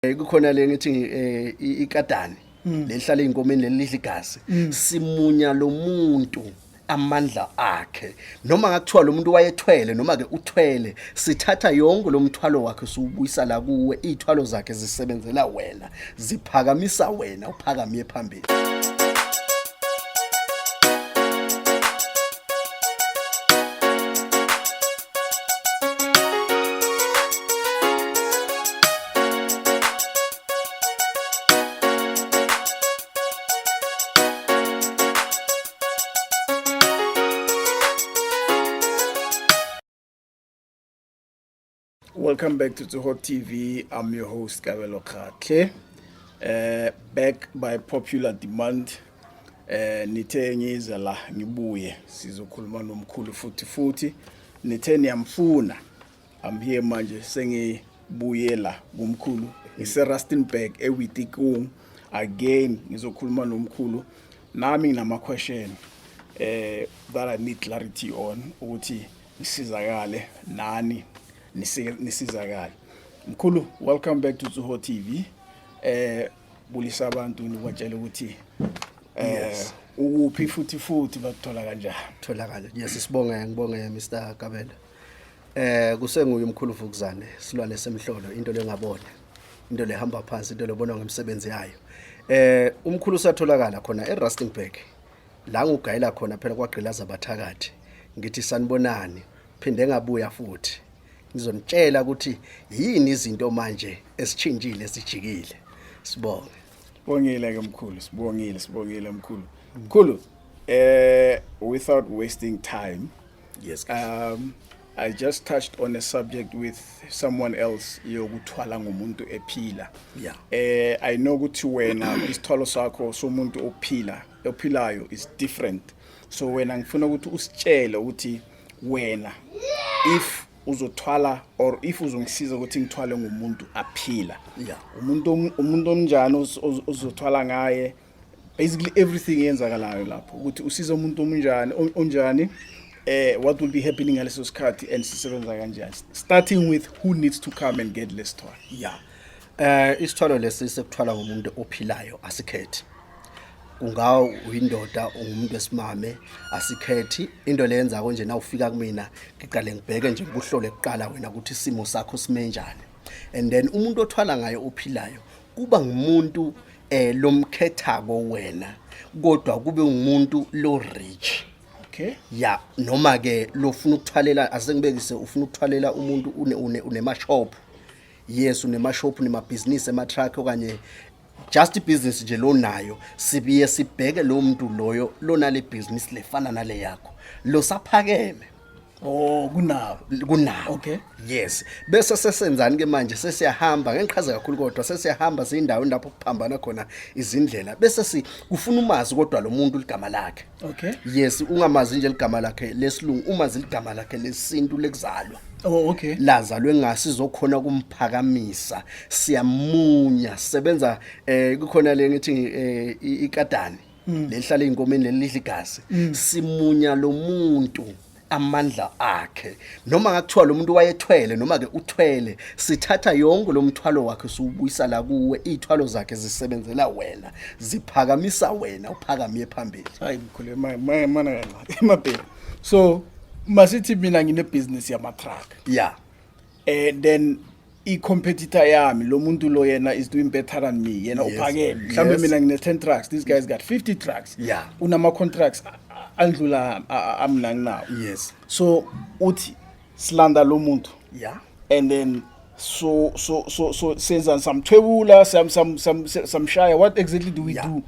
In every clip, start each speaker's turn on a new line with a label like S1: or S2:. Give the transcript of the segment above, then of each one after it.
S1: Kukhona le ngithi ikadani lehlala einkomeni lelidla igazi simunya lo muntu amandla akhe noma ngakuthiwa lo muntu wayethwele noma ke uthwele sithatha yonke lo mthwalo wakhe subuyisa la kuwe izithwalo zakhe zisebenzela wena ziphakamisa wena uphakamiye phambili.
S2: Welcome back to THROWBACK TV. I'm your host, Kabelo Khatle. Back by popular demand. Nithe ngiza la ngibuye sizokhuluma nomkhulu futhi nithe niyamfuna. I'm here manje sengibuye la kumkhulu Rustenburg eWitikung again ngizokhuluma nomkhulu nami nginama question that I need clarity on ukuthi nisizakale nani nisizakala. Mkhulu, welcome back to THROWBACK TV. Bulisa abantu nikwatshela ukuthi ukuphi futhi bakuthola kanjani?
S1: Tholakala. Yes, ngibonge Mr. Kabela. Kusenguye umkhulu Vukuzane, silwane semhlolo, into lengabona. Into lehamba phansi, into lebonwa ngemsebenzi yayo. Umkhulu satholakala khona eRustenburg. La ngugayela khona phela kwagqilaza abathakathi. Ngithi sanibonani, phinde ngabuya futhi. Ngizonitshela ukuthi yini izinto manje esichinjile sijikile. Sibonge.
S2: Sibongile ke mkhulu, sibongile mkhulu. Mkhulu, without wasting time.
S1: Yes.
S2: I just touched on a subject with someone else yokuthwala ngomuntu ephila.
S1: Yeah.
S2: I know ukuthi wena isithwalo sakho somuntu ophilayo is different. So wena ngifuna ukuthi usitshele ukuthi wena if uzothwala or if uzongisiza ukuthi ngithwale ngomuntu aphila.
S1: Yeah.
S2: Umuntu onjani uzothwala ngaye, basically everything yenzakalayo lapho ukuthi usiza umuntu onjani, what will be happening ngaleso sikhathi and sisebenza kanjani, starting with who needs to come and get less thwala.
S1: Yeah. Isithwalo lesi sekuthwala ngomuntu ophilayo asikhethi. Kungawa uyindoda ungumuntu esimame asikhethi into leyenza konje na ufika kumina ngiqale ngibheke nje kuhlole kuqala wena ukuthi isimo sakho simenjani, and then umuntu othwala ngaye ophilayo kuba ngumuntu lomkhethako wena kodwa kube ngumuntu lo rich.
S2: Okay.
S1: Yeah, noma ke lofuna ukuthwalela asengibekise ufuna ukuthwalela umuntu unemashop. Yes, unemashop business ema-truck okanye just business nje lo nayo sibiye sibheke lo muntu loyo lona le business lefana nale yakho lo saphakeme.
S2: Oh, kunawo.
S1: Okay. Yes. Bese sesenzani ke manje sesiyahamba ngenqhaza kakhulu kodwa sesiyahamba zindawo lapho kuphambana khona izindlela bese kufuna umazi kodwa lo muntu ligama lakhe.
S2: Okay.
S1: Yes, ungamazi nje ligama lakhe lesilungu umazi ligama lakhe lesintu lekuzalwa.
S2: Oh, okay.
S1: Lazalwe ngasizokhona kumphakamisa siyamunya sebenza kukhona le ngithi ikadani lehlala einkomeni lelidla igazi simunya lo muntu amandla akhe noma ngakuthiwa lo muntu wayethwele noma ke uthwele sithatha yonke lo mthwalo wakhe subuyisa la kuwe izithwalo zakhe zisebenzela wena ziphakamisa wena uphakamiye phambili.
S2: Hayi mkhulu mana emabheli. So masithi mina ngine business yama truck.
S1: Yeah.
S2: And then i-competitor yami lo muntu lo yena is doing better than me yena uphakeme mhlambe mina ngine 10 trucks, these guys got 50 trucks.
S1: Yeah.
S2: Unama contracts andlula amna now.
S1: Yes.
S2: So uthi slanda lo muntu.
S1: Yeah.
S2: And then so senza some thwebula some shaya, what exactly do we do?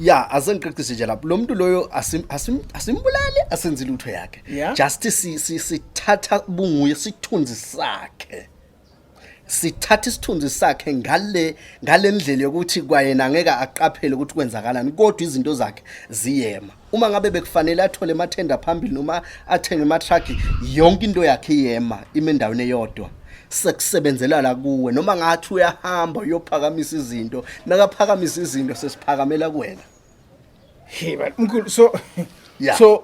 S1: Yeah, asengiqeqise nje lapho lo muntu loyo asimbulale asenzile utho yakhe.
S2: Yeah.
S1: Just sithatha bunguye sithunzi sakhe. Sithatha isithunzi sakhe ngale ndlela yokuthi kwayena angeke aqaphele ukuthi kwenzakalani kodwa izinto zakhe ziyema. Uma ngabe bekufanele athole amathenda phambili noma athenge ama-truck yonke into yakhe iyema imendaweni eyodwa. Sekusebenzela la kuwe noma ngathi uyahamba uyophakamisa izinto nakaphakamisa izinto sesiphakamela kuwena.
S2: Hey man, Mkhulu, so
S1: Yeah.
S2: so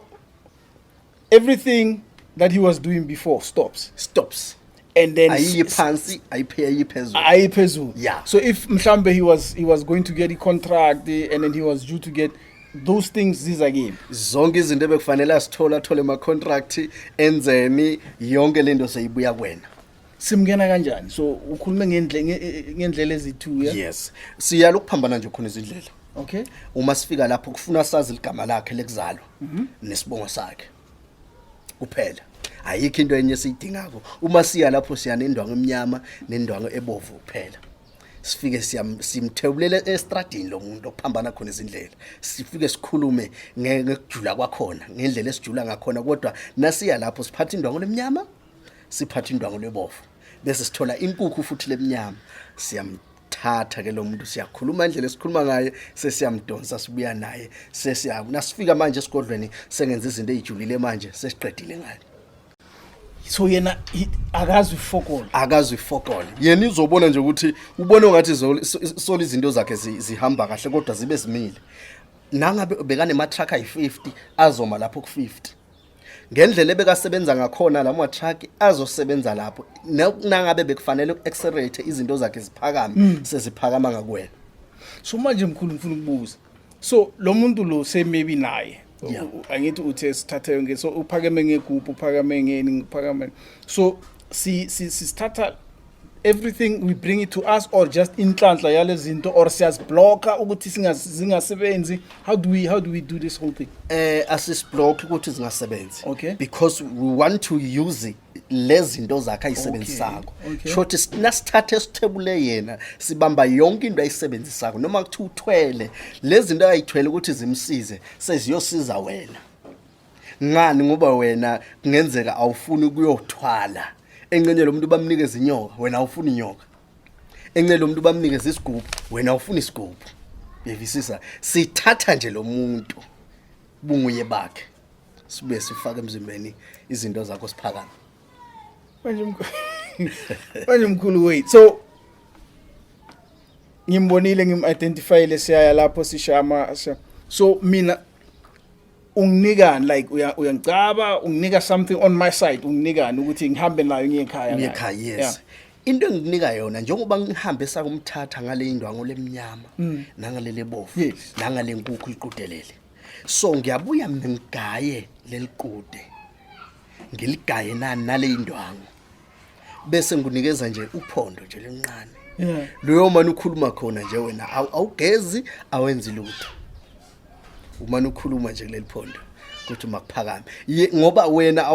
S2: everything that he was doing before stops. and then
S1: ayiphansi ayiphezulu
S2: ayiphezulu.
S1: Yeah.
S2: So if mhlambe he was going to get a contract and then he was due to get those things zizakimi
S1: zonke izinto ebekufanele asithola athole ama contract enzeni yonke lento seyibuya kwena.
S2: Simngena kanjani? So ukhulume ngendlela ezithu yeah.
S1: Yes, siyala ukuphambana nje khona izindlela.
S2: Okay.
S1: Uma sifika lapho kufuna sazi igama lakhe lekuzalwa nesibongo sakhe kuphela, ayikho into enye siyidingako. Uma siya lapho siya nendwangu emnyama nendwangu ebovu kuphela. Sifike simthebulele estradini lo muntu okuphambana khona izindlela, sifike sikhulume ngekujula kwakhona ngendlela esijula ngakhona, kodwa nasiya lapho siphatha indwangu lemnyama siphatha indwangu lebovu bese sithola inkukhu futhi lemnyama, siyamthatha ke lo muntu, siyakhuluma indlela esikhuluma ngaye, sesiyamdonsa sibuya naye, nasifika manje esigodlweni sengenza izinto ezijulile manje sesiqedile ngaye.
S2: So yena akazi ufokole
S1: yena izobona nje ukuthi ubone ngathi solo izinto zakhe zihamba kahle kodwa zibe zimile. Nangabe bekane ma-truck ayi-50 azoma lapho ku-50 ngendlela ebekasebenza ngakhona la ma-truck azosebenza lapho. Nangabe bekufanele uku-accelerate izinto zakhe ziphakame seziphakama ngakwena.
S2: So manje Mkhulu ngifuna ukubuza, so lo muntu lo say maybe naye angithi uthe sithatha yonke, so uphakame ngegroup uphakame ngeni uphakame, so si start everything we bring it to us or just inhlanhla yale zinto or siyaziblocker ukuthi zingasebenzi? How do we do this whole thing?
S1: Asisiblock ukuthi zingasebenzi,
S2: okay,
S1: because we want to use lezi zinto zakhe ayisebenzisako. Shothi nasithathe sithebule yena sibamba yonke into ayisebenzisako, noma kuthi uthwele lezi zinto ayithwele ukuthi zimsize seziyosiza wena. Ngani? Ngoba wena kungenzeka awufuni ukuyothwala, encenye lo muntu bamnikeza inyoka wena awufuni inyoka, encenye lo muntu bamnikeza isigubhu wena awufuni isigubhu. Bevisisa, sithatha nje lo muntu bunguye bakhe sibe sifaka emzimbeni izinto zakho siphakama.
S2: Manje Mkhulu, wait, so ngimbonile ngim-identify lesiyaya lapho sishama, so mina unginikani, like uyangicaba unginika something on my side, unginikani ukuthi ngihambe nayo ngiye ekhaya?
S1: Yes. Into enginika yona njengoba ngihambe sakumthatha ngale indwangu lemnyama nangalele bovu nangale nkukhu iqudelele, so ngiyabuya mina ngigaye leliqude ngiligaye nale indwangu bese ngunikeza nje uphondo nje lenqane. Loyo manje ukhuluma khona nje wena awugezi awenzi lutho, umane ukhuluma nje kuleli phondo ukuthi makuphakame ngoba wena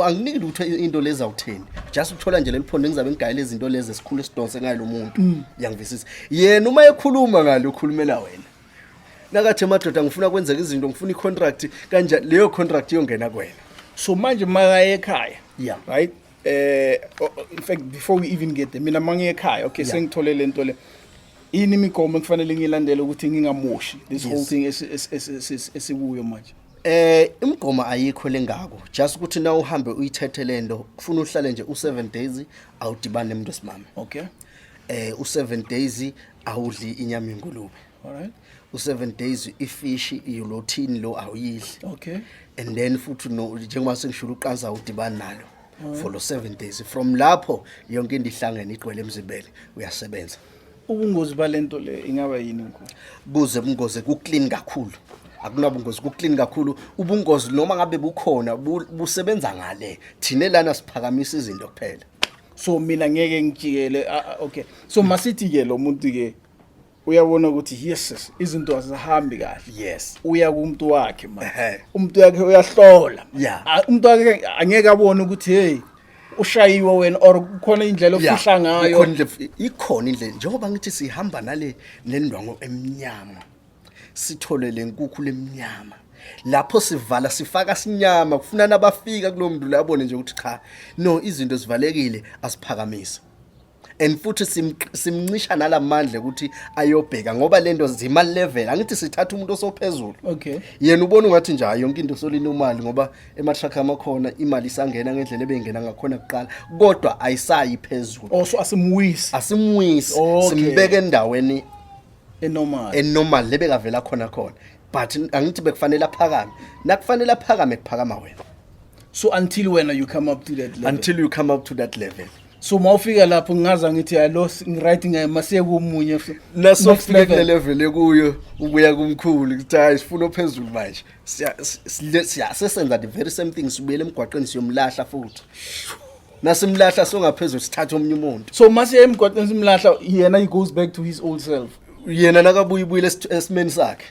S1: anginiki lutho into lezi awutheni, just ukuthola nje leli phondo ngizabe ngigayele izinto lezi esikhulu esidonse ngayo lo muntu. Yangivisisa yena uma ekhuluma ngalo ukhulumela wena nakathi madoda ngifuna kwenzeka izinto, ngifuna icontract kanjani, leyo contract iyongena kwena.
S2: So manje makaye ekhaya, right, in fact before we even get there, mina mangiye ekhaya, okay, sengithole lento le, ini imigomo kufanele ngilandele ukuthi ngingamoshi this whole thing esikuyo manje?
S1: Imgomo ayikho lengako, just ukuthi na uhambe uyithethe lento kufuna uhlale nje u7 days awudibane nemuntu esimama.
S2: Okay.
S1: U7 days awudli inyama yengulube.
S2: Alright.
S1: U7 days ifish ilothini lo awuyidli.
S2: Okay.
S1: And then futhi no njengoba sengishilo uqanza udibana nalo for lo 7 days. From lapho yonke into ihlangene igcwele emzimbeni uyasebenza.
S2: Ubungozi balento le ingaba yini Mkhulu?
S1: Buze ubungozi ku clean kakhulu. Akunabungozi ku clean kakhulu. Ubungozi noma ngabe bukhona busebenza ngale. Thine lana siphakamisa izinto kuphela.
S2: So mina ngeke ngijikele, okay. So masithi ke lo muntu ke uyabona ukuthi yes izinto azihambi kahle.
S1: Yes.
S2: Uya kumuntu wakhe manje. Umuntu wakhe uyahlola. Umuntu wakhe angeke abone ukuthi hey ushayiwe wena or kukhona indlela ofihla ngayo.
S1: Ikhona indlela njengoba ngithi sihamba nale nendwango emnyama. Sithole lenkukhu lemnyama. Lapho sivala sifaka sinyama kufuna nabafika kulomntu labone nje ukuthi cha no izinto zivalekile asiphakamisa. And futhi simncisha nalamandla ukuthi ayobheka ngoba lento zima level angithi sithatha umuntu osophezulu.
S2: Okay.
S1: Yena ubona ungathi nje yonke into solinomali ngoba ematrack amakhona imali isangena ngendlela ebengena ngakhona kuqala kodwa ayisayi phezulu.
S2: Also asimwisi
S1: simbeke endaweni
S2: enormal
S1: lebekavela khona but angithi bekufanele aphakame nakufanele aphakame kuphakama wena.
S2: So until when you come up to that level?
S1: Until you come up to that level.
S2: So mawufika lapho ngaza ngithi I lost writing masiye komunye
S1: naso fike kule level ekuyo ubuya kumkhulu kuthi hayi sifuna ophezulu manje siyasenza the very same thing sibuyele emgwaqeni siyomlahla futhi nasimlahla songaphezulu sithatha omunye umuntu
S2: so masiye emgwaqeni simlahla yena he goes back to his old self
S1: yena nakabuyibuyile esimeni sakhe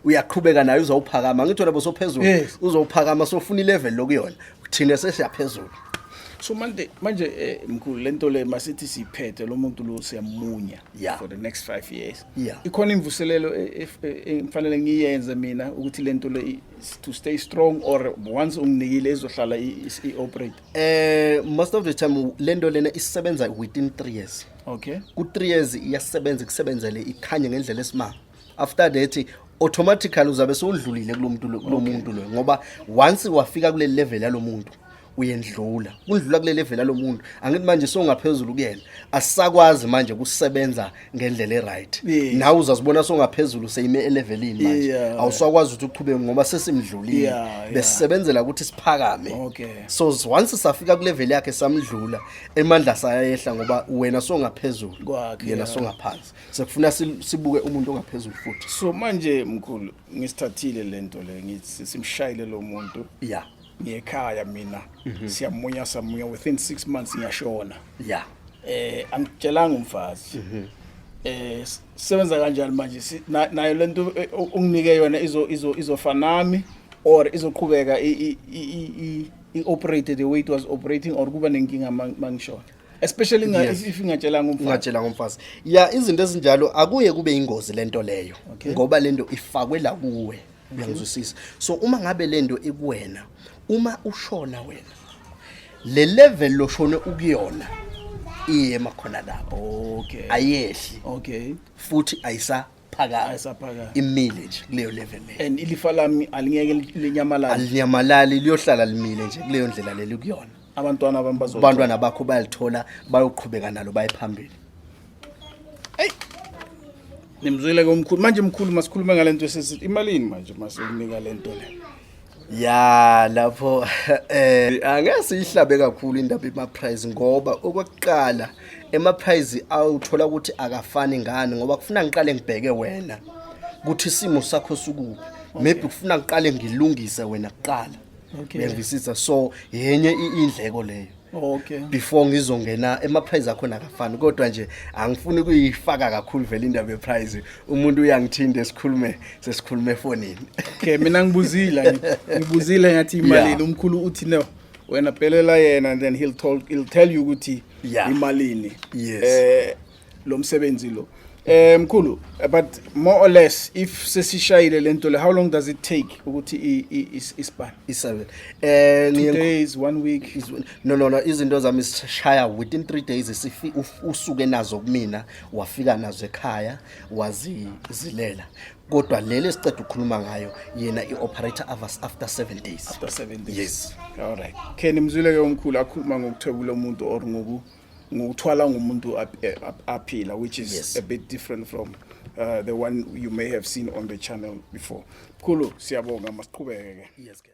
S1: uyaqhubeka naye uzawuphakama ngithi wena bosophezulu uzowuphakama sofuna ilevel lokuyona thina sesiyaphezulu
S2: so manje Mkhulu lento le masithi siphethe lo muntu lo siyamunya for the next 5 years ikhona imvuselelo emfanele ngiyenze mina ukuthi lento le to stay strong or once unginikile ezohlala operate
S1: most of the time lento lena isebenza within 3 years
S2: okay
S1: ku 3 years iyasebenza kusebenzele ikhanye ngendlela esimanga after that automatically uzabe sewudlulile kulomuntu lo ngoba once wafika kule level yalo muntu uyendlula kudlula kule level yalo muntu angithi manje songaphezulu kuyena asisakwazi manje kusebenza ngendlela eright nawe uzazibona songaphezulu seyime levelini manje awusakwazi ukuthi uqhubeke ngoba sesimdlulile besisebenzela ukuthi siphakame so once safika ku level yakhe samdlula emandla sayayehla ngoba wena songaphezulu yena songaphansi sekufuna sibuke umuntu ongaphezulu futhi
S2: so manje Mkhulu ngisithathile lento le ngithi simshayile lo muntu ngekhaya mina siyamunya samunya within 6 months ngiyashona angitshelanga umfazi sebenza kanjani manje nayo lento unginike yona izofanami or izoqhubeka operate the way it was operating or kuba nenkinga mangishona especially if
S1: ngatshela ngomfazi izinto ezinjalo akuye kube ingozi lento leyo ngoba lento ifakwe la kuwe uyangizwisisa so uma ngabe lento ikuwena uma ushona wena le level lo shone ukuyona iye makhona lapho ayehli futhi ayisaphakama imile nje kuleyo level leyo
S2: and ilifa lami alingeke
S1: linyamalali liyohlala limile nje kuleyo ndlela leli kuyona abantwana bakho bayalithola bayoqhubeka nalo bayiphambili
S2: nimzwile komkhulu manje Mkhulu masikhuluma ngalento esesithi imalini manje masikunika lento le
S1: lapho angeke ihlabe kakhulu indaba ema price ngoba okwaqala ema price awuthola ukuthi akafani ngani ngoba kufuna ngiqale ngibheke wena ukuthi isimo sakho sukuphi maybe kufuna ngiqale ngilungise wena kuqala uyangizwisisa so yenye indleko leyo before ngizongena ema price akho nakafani kodwa nje angifuni kuyifaka kakhulu vele indaba price umuntu uyangithinda sesikhulume efonini
S2: mina ngibuzile ngathi imalini Umkhulu uthi no wena phelela yena and then he'll tell you ukuthi imalini lo msebenzi lo Mkhulu but more or less if sesishayile lento le how long does it take ukuthi ispan
S1: isebe
S2: 2 days 1 week
S1: no izinto zami sishaya within 3 days usuke nazo kumina wafika nazo ekhaya wazizilela kodwa lele sicede ukukhuluma ngayo yena ioperator after 7 days yes
S2: all right nimzwile ke Umkhulu akhuluma ngokuthwebula umuntu or ngokuthwala ngumuntu aphila which is a bit different from the one you may have seen on the channel before Mkhulu siyabonga masiqhubeke ke